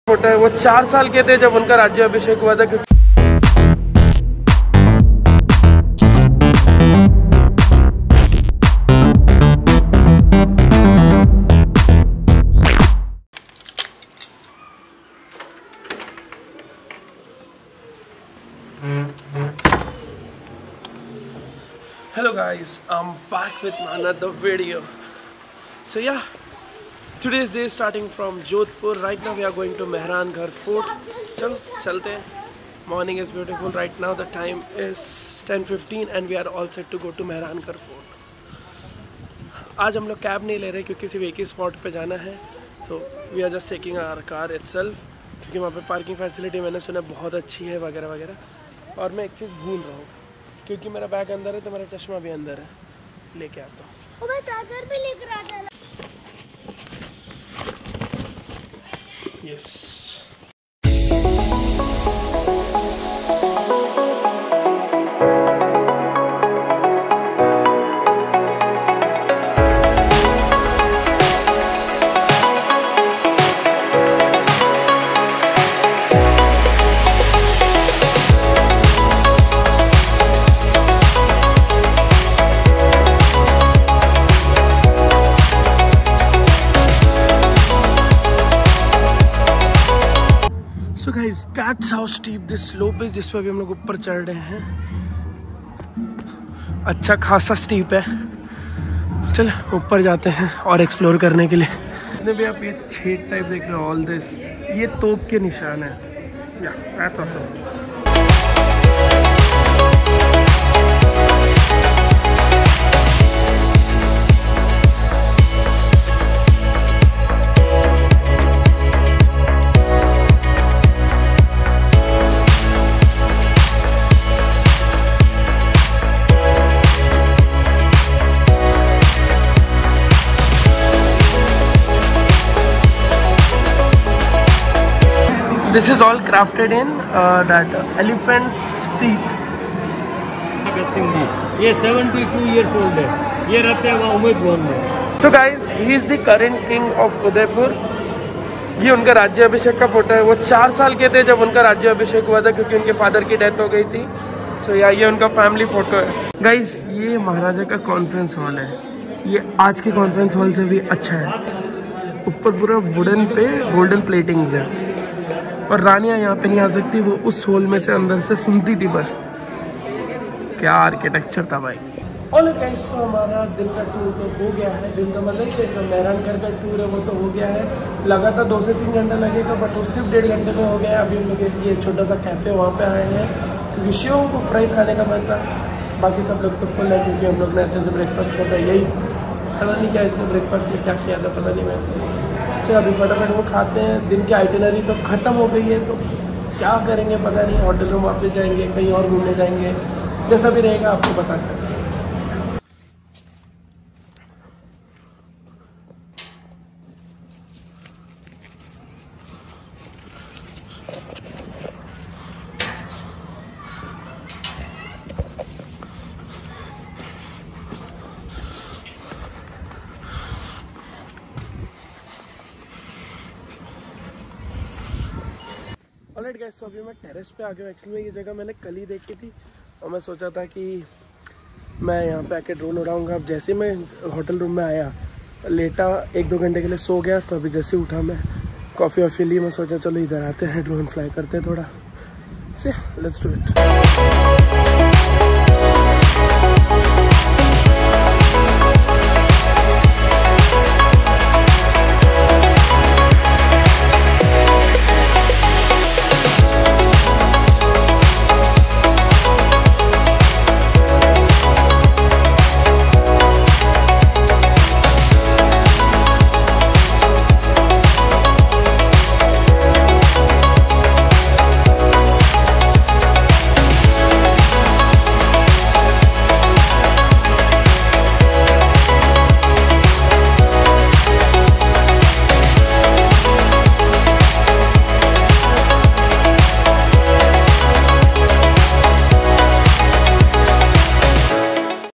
Photo है वो 4 साल के थे जब उनका राज्याभिषेक हुआ था। Hello guys, I'm back with another video. So yeah, today's day is starting from Jodhpur. Right now we are going to Mehrangarh fort. चलो चलते हैं. Morning is beautiful. Right now the time is 10:15 and we are all set to go to Mehrangarh fort. आज हम लोग cab नहीं ले रहे क्योंकि सिर्फ एक ही स्पॉट पे जाना है. So we are just taking our car itself क्योंकि वहाँ पे पार्किंग फैसिलिटी मैंने सुना बहुत अच्छी है वगैरह वगैरह. और मैं एक चीज़ भूल रहा हूँ क्योंकि मेरा बैग अंदर है तो मेरा चश्मा भी अंदर है. लेके आता हूँ. मैं चार्जर भी लेकर आ जाना. Yes. So guys, that's how steep this slope is जिस पे अभी हम लोग ऊपर चढ़ रहे हैं. अच्छा खासा स्टीप है. चल ऊपर जाते हैं और एक्सप्लोर करने के लिए. जितने भी आप ये छेद टाइप देख रहे हो, ऑल दिस ये तोप के निशान है. या that's awesome. This is all crafted in that elephant's teeth. ये 72 years old है. ये रहते हैं वहाँ उमेद भवन में. So guys, he is the current king of Udaipur. ये उनका राज्याभिषेक का फोटो है. वो 4 साल के थे जब उनका राज्याभिषेक हुआ था क्योंकि उनके फादर की डेथ हो गई थी. So या ये उनका फैमिली फोटो है. Guys, ये महाराजा का कॉन्फ्रेंस हॉल है. ये आज के कॉन्फ्रेंस हॉल से भी अच्छा है. ऊपर पूरा वुडन पे गोल्डन प्लेटिंग्स है और रानियाँ यहाँ पे नहीं आ सकती. वो उस हॉल में से अंदर से सुनती थी बस. क्या आर्किटेक्चर था भाई. ऑलराइट गाइस, तो हमारा दिन का टूर तो हो गया है. दिन का मतलब ये जो मेहरानगढ़ का टूर है वो तो हो गया है. लगा था 2 से 3 घंटा लगेगा बट वो सिर्फ 1.5 घंटे में हो गया. अभी हम लोग ये छोटा सा कैफ़े वहाँ पे आए हैं क्योंकि शिवों को फ्राइज खाने का मन था. बाकी सब लोग तो फुल है क्योंकि हम लोग ने अच्छे से ब्रेकफास्ट किया था. यही पता नहीं क्या इसने ब्रेकफास्ट में क्या किया था, पता नहीं मैं. से अभी फटाफट वो खाते हैं. दिन की आइटिनरी तो ख़त्म हो गई है तो क्या करेंगे पता नहीं. होटल रूम वापस जाएंगे, कहीं और घूमने जाएंगे, जैसा भी रहेगा आपको बता कर. ऑलराइट गाइस, तो अभी मैं टेरेस पे आ गया हूँ. एक्चुअली में ये जगह मैंने कल ही देखी थी और मैं सोचा था कि मैं यहाँ पे आके ड्रोन उड़ाऊँगा. अब जैसे मैं होटल रूम में आया, लेटा 1-2 घंटे के लिए सो गया. तो अभी जैसे उठा मैं कॉफ़ी वॉफ़ी ली. मैं सोचा चलो इधर आते हैं, ड्रोन फ्लाई करते हैं थोड़ा. से लेट्स डू इट.